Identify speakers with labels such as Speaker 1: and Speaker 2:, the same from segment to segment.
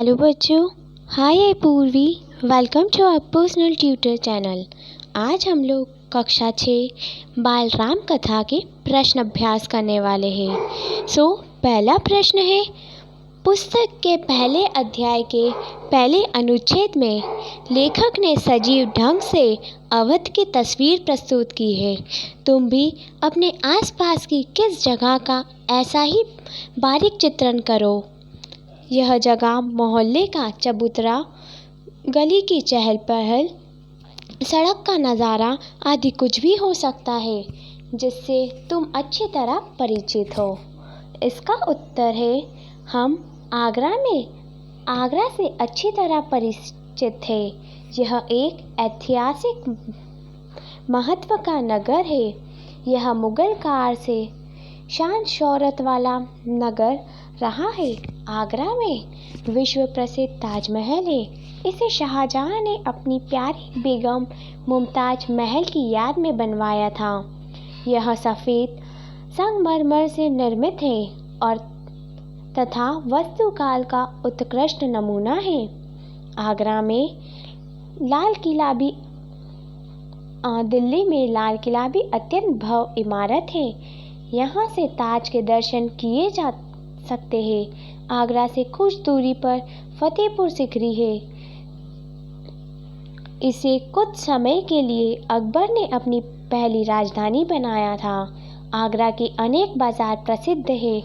Speaker 1: Hello बच्चों, hi I Purvi. Welcome to our personal tutor channel. आज हम लोग कक्षा 6 बाल राम कथा के प्रश्न अभ्यास करने वाले हैं। पहला प्रश्न है, पुस्तक के पहले अध्याय के पहले अनुच्छेद में लेखक ने सजीव ढंग से अवध की तस्वीर प्रस्तुत की है। तुम भी अपने आसपास की किस जगह का ऐसा ही बारीक चित्रण करो। यह जगह मोहल्ले का चबूतरा, गली की चहल पहल, सड़क का नज़ारा आदि कुछ भी हो सकता है जिससे तुम अच्छी तरह परिचित हो। इसका उत्तर है, हम आगरा से अच्छी तरह परिचित है। यह एक ऐतिहासिक महत्व का नगर है। यह मुगल काल से शान शौहरत वाला नगर रहा है। आगरा में विश्व प्रसिद्ध ताजमहल है। इसे शाहजहां ने अपनी प्यारी बेगम मुमताज महल की याद में बनवाया था। यह सफ़ेद संगमरमर से निर्मित है और तथा वास्तुकाल का उत्कृष्ट नमूना है। आगरा में दिल्ली में लाल किला भी अत्यंत भव्य इमारत है। यहाँ से ताज के दर्शन किए जा सकते हैं। आगरा से कुछ दूरी पर फतेहपुर सीकरी है। इसे कुछ समय के लिए अकबर ने अपनी पहली राजधानी बनाया था। आगरा के अनेक बाजार प्रसिद्ध है।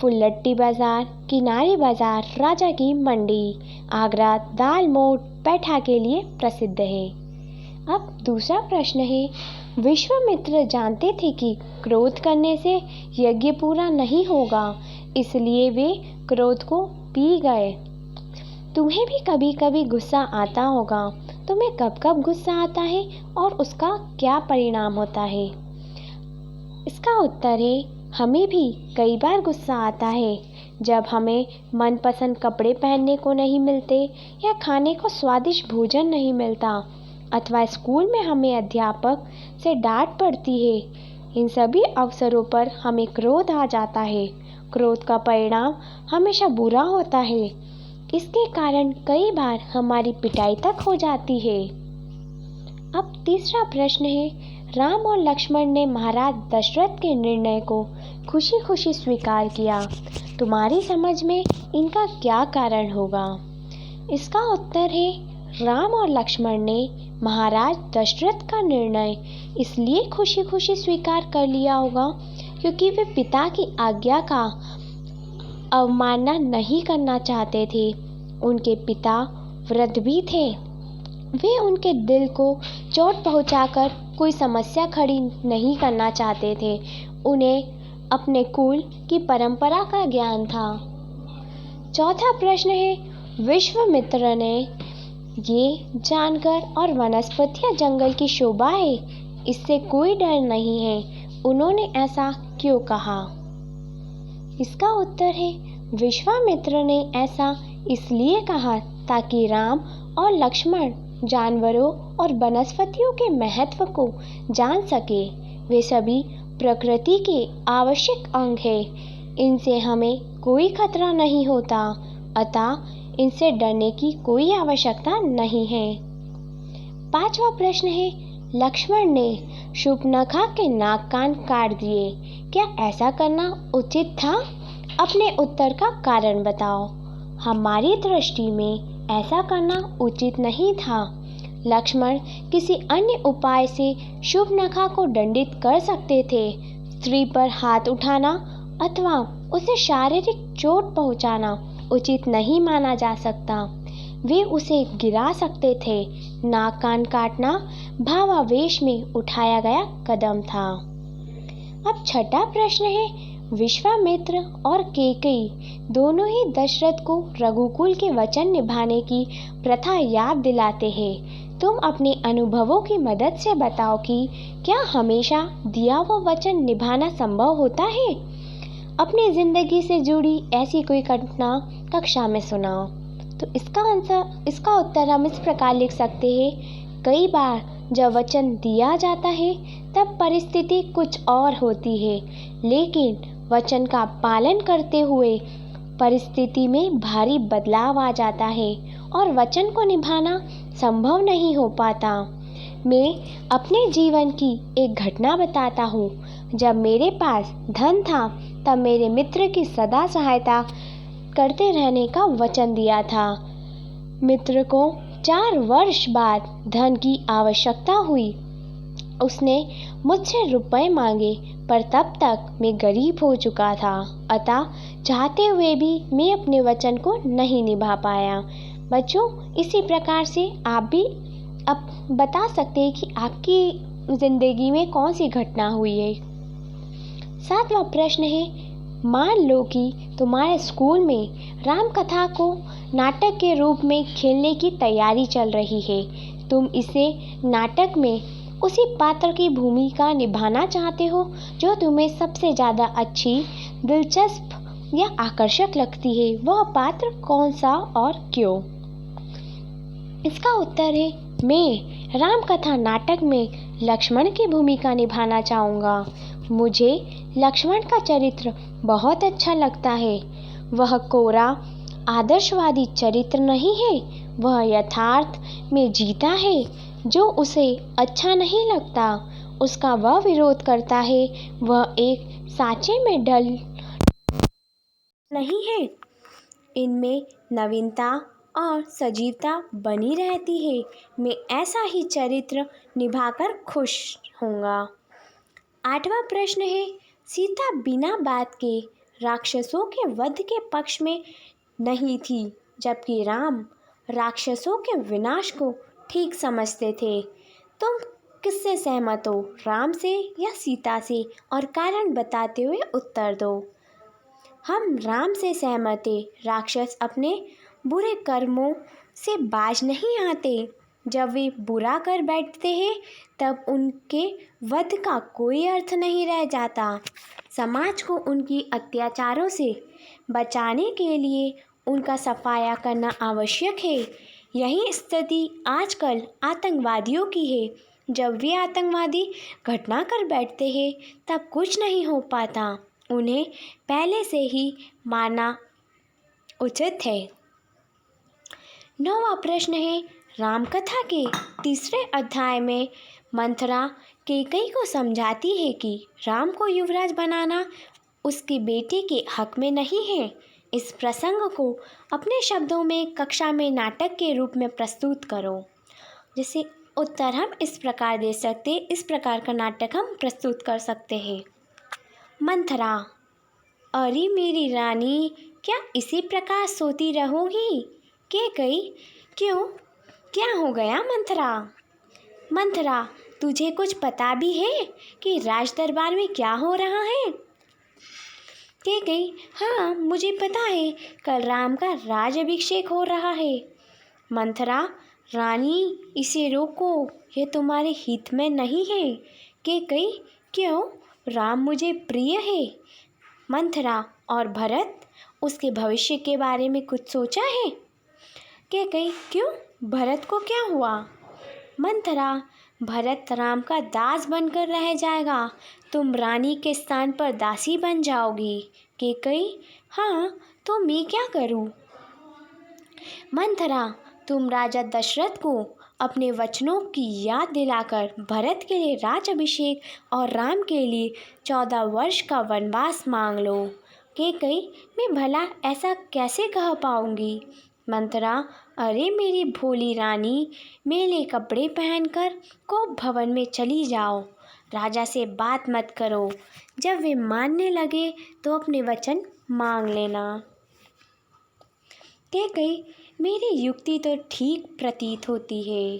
Speaker 1: फुलट्टी बाजार, किनारी बाजार, राजा की मंडी। आगरा दाल मोठ पैठा के लिए प्रसिद्ध है। अब दूसरा प्रश्न है, विश्वामित्र जानते थे कि क्रोध करने से यज्ञ पूरा नहीं होगा, इसलिए वे क्रोध को पी गए। तुम्हें भी कभी कभी गुस्सा आता होगा। तुम्हें कब कब गुस्सा आता है और उसका क्या परिणाम होता है? इसका उत्तर है, हमें भी कई बार गुस्सा आता है जब हमें मनपसंद कपड़े पहनने को नहीं मिलते या खाने को स्वादिष्ट भोजन नहीं मिलता अथवा स्कूल में हमें अध्यापक से डांट पड़ती है। इन सभी अवसरों पर हमें क्रोध आ जाता है। क्रोध का परिणाम हमेशा बुरा होता है। इसके कारण कई बार हमारी पिटाई तक हो जाती है। अब तीसरा प्रश्न है, राम और लक्ष्मण ने महाराज दशरथ के निर्णय को खुशी खुशी स्वीकार किया। तुम्हारी समझ में इनका क्या कारण होगा? इसका उत्तर है, राम और लक्ष्मण ने महाराज दशरथ का निर्णय इसलिए खुशी खुशी स्वीकार कर लिया होगा क्योंकि वे पिता की आज्ञा का अवमानना नहीं करना चाहते थे। उनके पिता वृद्ध भी थे। वे उनके दिल को चोट पहुंचाकर कोई समस्या खड़ी नहीं करना चाहते थे। उन्हें अपने कुल की परंपरा का ज्ञान था। चौथा प्रश्न है, विश्वामित्र ने ये जानकर और वनस्पतियाँ जंगल की शोभा है, इससे कोई डर नहीं है, उन्होंने ऐसा क्यों कहा? इसका उत्तर है, विश्वामित्र ने ऐसा इसलिए कहा ताकि राम और लक्ष्मण जानवरों और वनस्पतियों के महत्व को जान सके। वे सभी प्रकृति के आवश्यक अंग हैं। इनसे हमें कोई खतरा नहीं होता, अतः इनसे डरने की कोई आवश्यकता नहीं है। पांचवा प्रश्न है, लक्ष्मण ने शूर्पणखा के नाक कान काट दिए। क्या ऐसा करना उचित था? अपने उत्तर का कारण बताओ। हमारी दृष्टि में ऐसा करना उचित नहीं था। लक्ष्मण किसी अन्य उपाय से शूर्पणखा को दंडित कर सकते थे। स्त्री पर हाथ उठाना अथवा उसे शारीरिक चोट पहुंचाना उचित नहीं माना जा सकता। वे उसे गिरा सकते थे। नाक कान काटना भावावेश में उठाया गया कदम था। अब छठा प्रश्न है, विश्वामित्र और कैकेयी दोनों ही दशरथ को रघुकुल के वचन निभाने की प्रथा याद दिलाते हैं। तुम अपने अनुभवों की मदद से बताओ कि क्या हमेशा दिया हुआ वचन निभाना संभव होता है? अपनी ज़िंदगी से जुड़ी ऐसी कोई घटना कक्षा में सुनाओ। तो इसका उत्तर हम इस प्रकार लिख सकते हैं, कई बार जब वचन दिया जाता है तब परिस्थिति कुछ और होती है, लेकिन वचन का पालन करते हुए परिस्थिति में भारी बदलाव आ जाता है और वचन को निभाना संभव नहीं हो पाता। मैं अपने जीवन की एक घटना बताता हूँ। जब मेरे पास धन था तब मेरे मित्र की सदा सहायता करते रहने का वचन दिया था। मित्र को 4 वर्ष बाद धन की आवश्यकता हुई। उसने मुझसे रुपए मांगे, पर तब तक मैं गरीब हो चुका था, अतः चाहते हुए भी मैं अपने वचन को नहीं निभा पाया। बच्चों, इसी प्रकार से आप भी अब बता सकते हैं कि आपकी ज़िंदगी में कौन सी घटना हुई है। 7वां प्रश्न है, मान लो कि तुम्हारे स्कूल में राम कथा को नाटक के रूप में खेलने की तैयारी चल रही है। तुम इसे नाटक में उसी पात्र की भूमिका निभाना चाहते हो जो तुम्हें सबसे ज़्यादा अच्छी, दिलचस्प या आकर्षक लगती है। वह पात्र कौन सा और क्यों? इसका उत्तर है, मैं राम कथा नाटक में लक्ष्मण की भूमिका निभाना चाहूँगा। मुझे लक्ष्मण का चरित्र बहुत अच्छा लगता है। वह कोरा, आदर्शवादी चरित्र नहीं है। वह यथार्थ में जीता है जो उसे अच्छा नहीं लगता, उसका वह विरोध करता है। वह एक साँचे में ढल नहीं है। इनमें नवीनता और सजीवता बनी रहती है। मैं ऐसा ही चरित्र निभाकर खुश होऊंगा। 8वां प्रश्न है, सीता बिना बात के राक्षसों के वध के पक्ष में नहीं थी, जबकि राम राक्षसों के विनाश को ठीक समझते थे। तुम किससे सहमत हो, राम से या सीता से? और कारण बताते हुए उत्तर दो। हम राम से सहमत हैं। राक्षस अपने बुरे कर्मों से बाज नहीं आते। जब वे बुरा कर बैठते हैं तब उनके वध का कोई अर्थ नहीं रह जाता। समाज को उनकी अत्याचारों से बचाने के लिए उनका सफाया करना आवश्यक है। यही स्थिति आजकल आतंकवादियों की है। जब वे आतंकवादी घटना कर बैठते हैं तब कुछ नहीं हो पाता। उन्हें पहले से ही मारना उचित है। 9वां प्रश्न है, रामकथा के 3रे अध्याय में मंथरा कैकेयी को समझाती है कि राम को युवराज बनाना उसके बेटे के हक में नहीं है। इस प्रसंग को अपने शब्दों में कक्षा में नाटक के रूप में प्रस्तुत करो। जैसे उत्तर हम इस प्रकार दे सकते, इस प्रकार का नाटक हम प्रस्तुत कर सकते हैं। मंथरा, अरे मेरी रानी, क्या इसी प्रकार सोती रहोगी? कैकेयी, क्यों, क्या हो गया मंथरा? मंथरा, तुझे कुछ पता भी है कि राज दरबार में क्या हो रहा है? कैकेयी, हाँ मुझे पता है, कल राम का राज अभिषेक हो रहा है। मंथरा, रानी इसे रोको, यह तुम्हारे हित में नहीं है। कैकेयी, क्यों? राम मुझे प्रिय है। मंथरा, और भरत, उसके भविष्य के बारे में कुछ सोचा है? कैकेयी, क्यों, भरत को क्या हुआ? मंथरा, भरत राम का दास बनकर रह जाएगा। तुम रानी के स्थान पर दासी बन जाओगी। कैकेयी, हाँ तो मैं क्या करूँ? मंथरा, तुम राजा दशरथ को अपने वचनों की याद दिलाकर भरत के लिए राज अभिषेक और राम के लिए 14 वर्ष का वनवास मांग लो। कैकेयी, मैं भला ऐसा कैसे कह पाऊँगी? मंथरा, अरे मेरी भोली रानी, मेले कपड़े पहनकर कोप भवन में चली जाओ। राजा से बात मत करो। जब वे मानने लगे तो अपने वचन मांग लेना। कैकेयी, मेरी युक्ति तो ठीक प्रतीत होती है।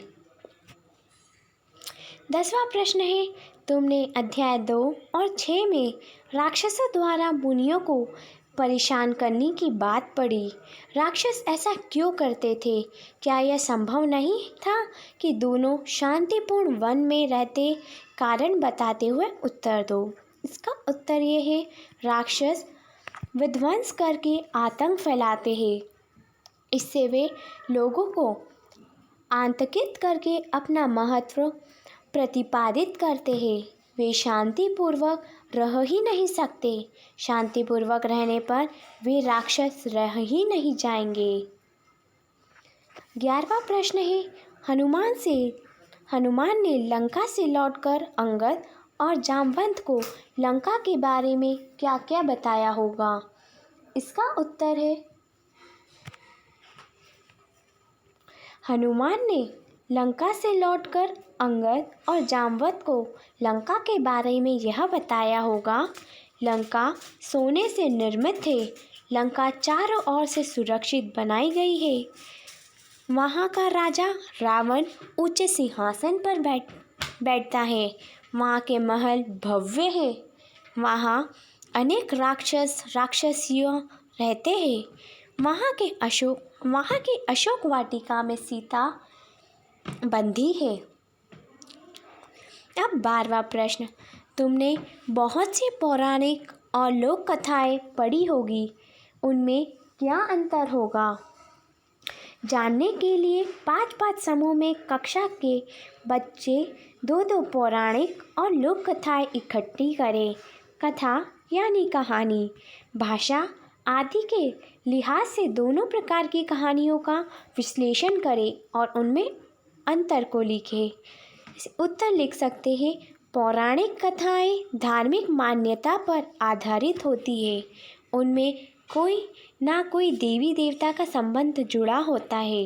Speaker 1: 10वां प्रश्न है, तुमने अध्याय 2 और 6 में राक्षसों द्वारा मुनियों को परेशान करने की बात पढ़ी। राक्षस ऐसा क्यों करते थे? क्या यह संभव नहीं था कि दोनों शांतिपूर्ण वन में रहते? कारण बताते हुए उत्तर दो। इसका उत्तर ये है, राक्षस विध्वंस करके आतंक फैलाते हैं। इससे वे लोगों को आतंकित करके अपना महत्व प्रतिपादित करते हैं। वे शांतिपूर्वक रह ही नहीं सकते। शांतिपूर्वक रहने पर वे राक्षस रह ही नहीं जाएंगे। 11वां प्रश्न है, हनुमान ने लंका से लौटकर अंगद और जामवंत को लंका के बारे में क्या क्या बताया होगा? इसका उत्तर है, हनुमान ने लंका से लौटकर अंगद और जामवंत को लंका के बारे में यह बताया होगा, लंका सोने से निर्मित है। लंका चारों ओर से सुरक्षित बनाई गई है। वहाँ का राजा रावण ऊंचे सिंहासन पर बैठता है। वहाँ के महल भव्य है। वहाँ अनेक राक्षसियों रहते हैं। वहाँ की अशोक वाटिका में सीता बंधी है। अब 12वां प्रश्न, तुमने बहुत सी पौराणिक और लोक कथाएं पढ़ी होगी, उनमें क्या अंतर होगा? जानने के लिए 5-5 समूह में कक्षा के बच्चे 2-2 पौराणिक और लोक कथाएं इकट्ठी करें। कथा यानी कहानी, भाषा आदि के लिहाज से दोनों प्रकार की कहानियों का विश्लेषण करें और उनमें अंतर को लिखें। उत्तर लिख सकते हैं, पौराणिक कथाएं धार्मिक मान्यता पर आधारित होती है। उनमें कोई ना कोई देवी देवता का संबंध जुड़ा होता है।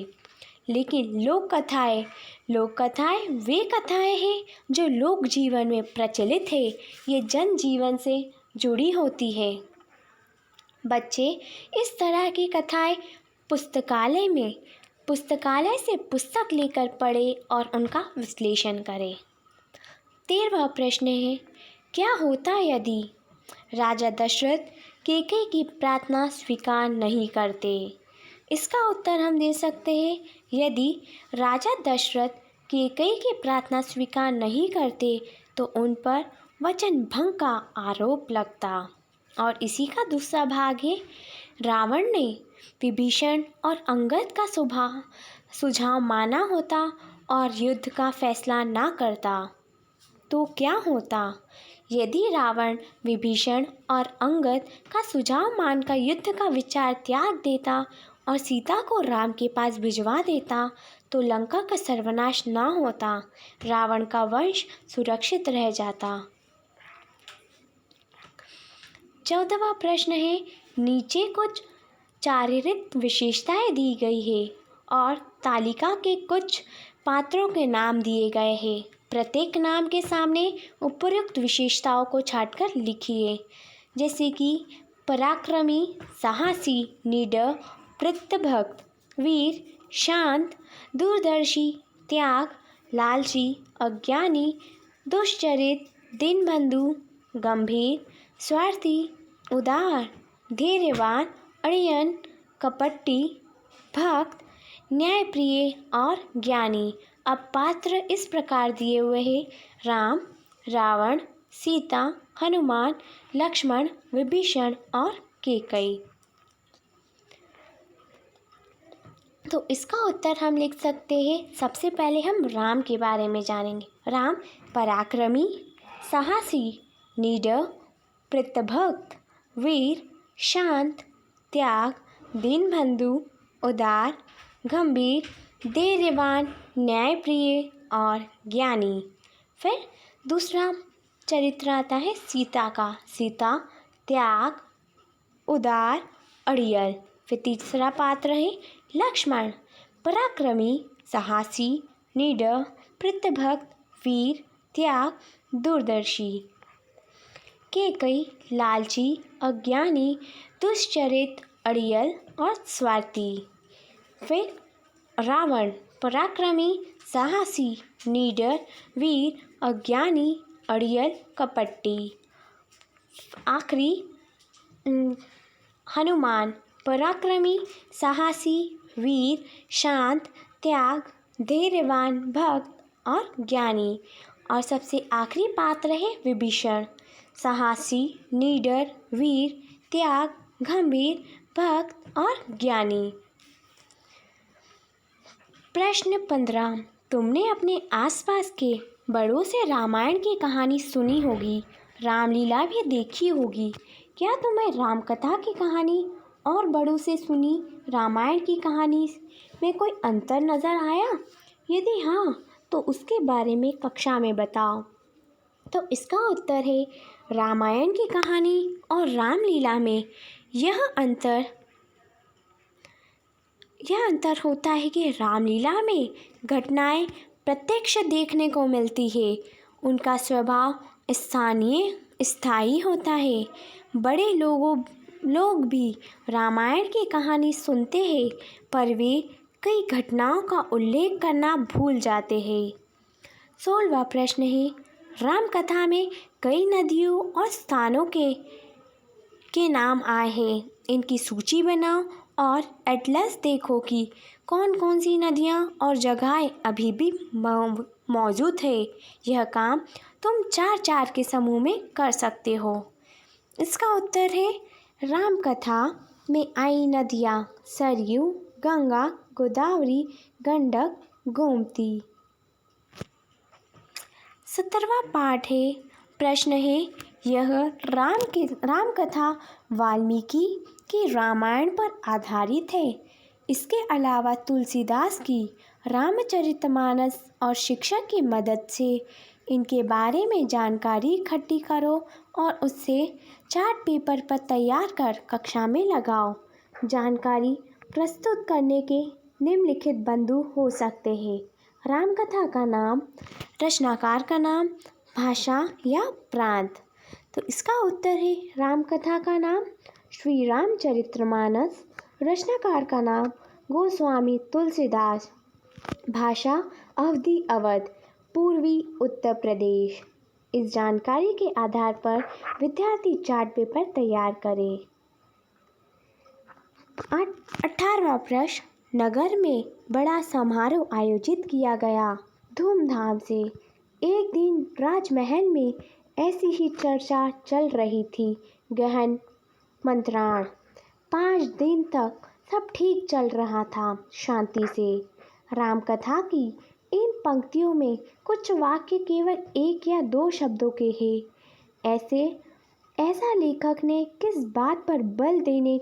Speaker 1: लेकिन लोक कथाएं वे कथाएं हैं जो लोक जीवन में प्रचलित है। ये जन जीवन से जुड़ी होती है। बच्चे इस तरह की कथाएं पुस्तकालय से पुस्तक लेकर पढ़ें और उनका विश्लेषण करें। 13वां प्रश्न है, क्या होता यदि राजा दशरथ कैकेयी की प्रार्थना स्वीकार नहीं करते? इसका उत्तर हम दे सकते हैं, यदि राजा दशरथ कैकेयी की प्रार्थना स्वीकार नहीं करते तो उन पर वचन भंग का आरोप लगता। और इसी का दूसरा भाग है, रावण ने विभीषण और अंगद का सुझाव माना होता और युद्ध का फैसला ना करता तो क्या होता? यदि रावण विभीषण और अंगद का सुझाव मानकर युद्ध का विचार त्याग देता और सीता को राम के पास भिजवा देता तो लंका का सर्वनाश ना होता, रावण का वंश सुरक्षित रह जाता। 14वां प्रश्न है, नीचे कुछ चारित्रिक विशेषताएं दी गई है और तालिका के कुछ पात्रों के नाम दिए गए हैं। प्रत्येक नाम के सामने उपयुक्त विशेषताओं को छांटकर लिखिए, जैसे कि पराक्रमी, साहसी, निडर, पितृभक्त, वीर, शांत, दूरदर्शी, त्याग, लालची, अज्ञानी, दुष्चरित, दीनबंधु, गंभीर, स्वार्थी, उदार, धैर्यवान, अड़ियल, कपटी, भक्त, न्यायप्रिय और ज्ञानी। अब पात्र इस प्रकार दिए हुए हैं, राम, रावण, सीता, हनुमान, लक्ष्मण, विभीषण और कैकेयी। तो इसका उत्तर हम लिख सकते हैं, सबसे पहले हम राम के बारे में जानेंगे। राम पराक्रमी, साहसी, निडर, पितृभक्त, वीर, शांत, त्याग, दीनबंधु, उदार, गंभीर, धैर्यवान, न्यायप्रिय और ज्ञानी। फिर दूसरा चरित्र आता है सीता का। सीता त्याग, उदार, अड़ियल। फिर तीसरा पात्र है लक्ष्मण, पराक्रमी, साहसी, निडर, पितृभक्त, वीर, त्याग, दूरदर्शी। कैकेयी लालची, अज्ञानी, दुष्चरित, अड़ियल और स्वार्थी। फिर रावण पराक्रमी, साहसी, निडर, वीर, अज्ञानी, अड़ियल, कपटी। आखिरी हनुमान पराक्रमी, साहसी, वीर, शांत, त्याग, धैर्यवान, भक्त और ज्ञानी। और सबसे आखिरी पात्र है विभीषण, साहसी, निडर, वीर, त्याग, गंभीर, भक्त और ज्ञानी। प्रश्न 15, तुमने अपने आसपास के बड़ों से रामायण की कहानी सुनी होगी, रामलीला भी देखी होगी। क्या तुम्हें राम कथा की कहानी और बड़ों से सुनी रामायण की कहानी में कोई अंतर नज़र आया? यदि हाँ, तो उसके बारे में कक्षा में बताओ। तो इसका उत्तर है, रामायण की कहानी और रामलीला में यह अंतर होता है कि रामलीला में घटनाएं प्रत्यक्ष देखने को मिलती है। उनका स्वभाव स्थायी होता है। बड़े लोग भी रामायण की कहानी सुनते हैं, पर वे कई घटनाओं का उल्लेख करना भूल जाते हैं। 16वां प्रश्न है, राम कथा में कई नदियों और स्थानों के नाम आए हैं। इनकी सूची बनाओ और एटलस देखो कि कौन कौन सी नदियाँ और जगहें अभी भी मौजूद है। यह काम तुम 4-4 के समूह में कर सकते हो। इसका उत्तर है, राम कथा में आई नदियाँ सरयू, गंगा, गोदावरी, गंडक, गोमती। 17वां पाठ है, प्रश्न है, यह राम कथा वाल्मीकि की रामायण पर आधारित है। इसके अलावा तुलसीदास की रामचरितमानस और शिक्षक की मदद से इनके बारे में जानकारी इकट्ठी करो और उससे चार्ट पेपर पर तैयार कर कक्षा में लगाओ। जानकारी प्रस्तुत करने के निम्नलिखित बिंदु हो सकते हैं। रामकथा का नाम, रचनाकार का नाम, भाषा या प्रांत। तो इसका उत्तर है, रामकथा का नाम श्री रामचरितमानस, रचनाकार का नाम गोस्वामी तुलसीदास, भाषा अवधी अवध, पूर्वी उत्तर प्रदेश। इस जानकारी के आधार पर विद्यार्थी चार्ट पेपर तैयार करें। 18वां प्रश्न, नगर में बड़ा समारोह आयोजित किया गया धूमधाम से। एक दिन राजमहल में ऐसी ही चर्चा चल रही थी, गहन मंत्राण। 5 दिन तक सब ठीक चल रहा था, शांति से। रामकथा की इन पंक्तियों में कुछ वाक्य केवल 1 या 2 शब्दों के हैं। ऐसा लेखक ने किस बात पर बल देने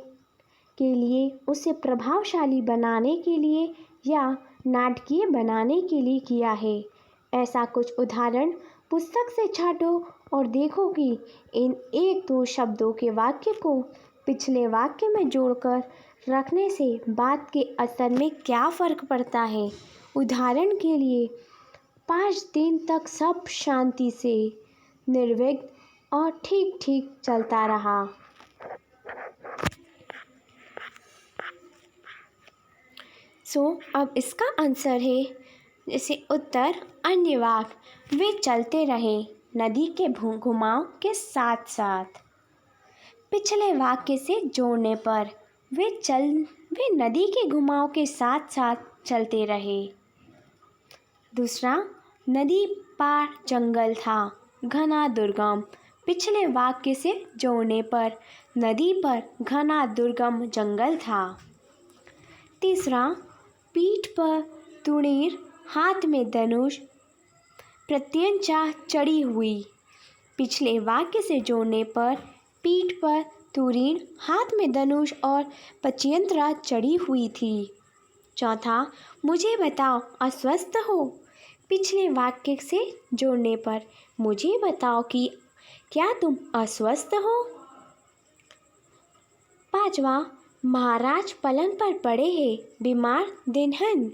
Speaker 1: के लिए, उसे प्रभावशाली बनाने के लिए या नाटकीय बनाने के लिए किया है? ऐसा कुछ उदाहरण पुस्तक से छांटो और देखो कि इन 1-2 शब्दों के वाक्य को पिछले वाक्य में जोड़कर रखने से बात के असर में क्या फ़र्क पड़ता है। उदाहरण के लिए, 5 दिन तक सब शांति से, निर्विघ्न और ठीक ठीक चलता रहा। अब इसका आंसर है, जैसे उत्तर, अन्य वाक्य, वे चलते रहे नदी के घुमाव के साथ साथ। पिछले वाक्य से जोड़ने पर वे नदी के घुमाव के साथ साथ चलते रहे। दूसरा, नदी पार जंगल था, घना दुर्गम। पिछले वाक्य से जोड़ने पर नदी पर घना दुर्गम जंगल था। तीसरा, पीठ पर तुणीर, हाथ में धनुष, प्रत्यंचा चढ़ी हुई। पिछले वाक्य से जोड़ने पर पीठ पर तुरीण, हाथ में धनुष और पचयंत्रा चढ़ी हुई थी। चौथा, मुझे बताओ अस्वस्थ हो। पिछले वाक्य से जोड़ने पर मुझे बताओ कि क्या तुम अस्वस्थ हो। पांचवा, महाराज पलंग पर पड़े हैं, बीमार दिनहन।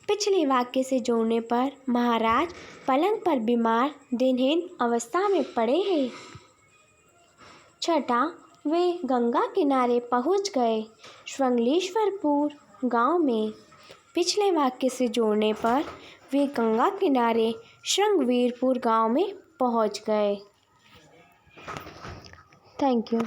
Speaker 1: पिछले वाक्य से जोड़ने पर महाराज पलंग पर बीमार दिनहीन अवस्था में पड़े हैं। छठा, वे गंगा किनारे पहुंच गए, श्रृंगलेश्वरपुर गांव में। पिछले वाक्य से जोड़ने पर वे गंगा किनारे श्रृंगवीरपुर गांव में पहुंच गए। Thank you.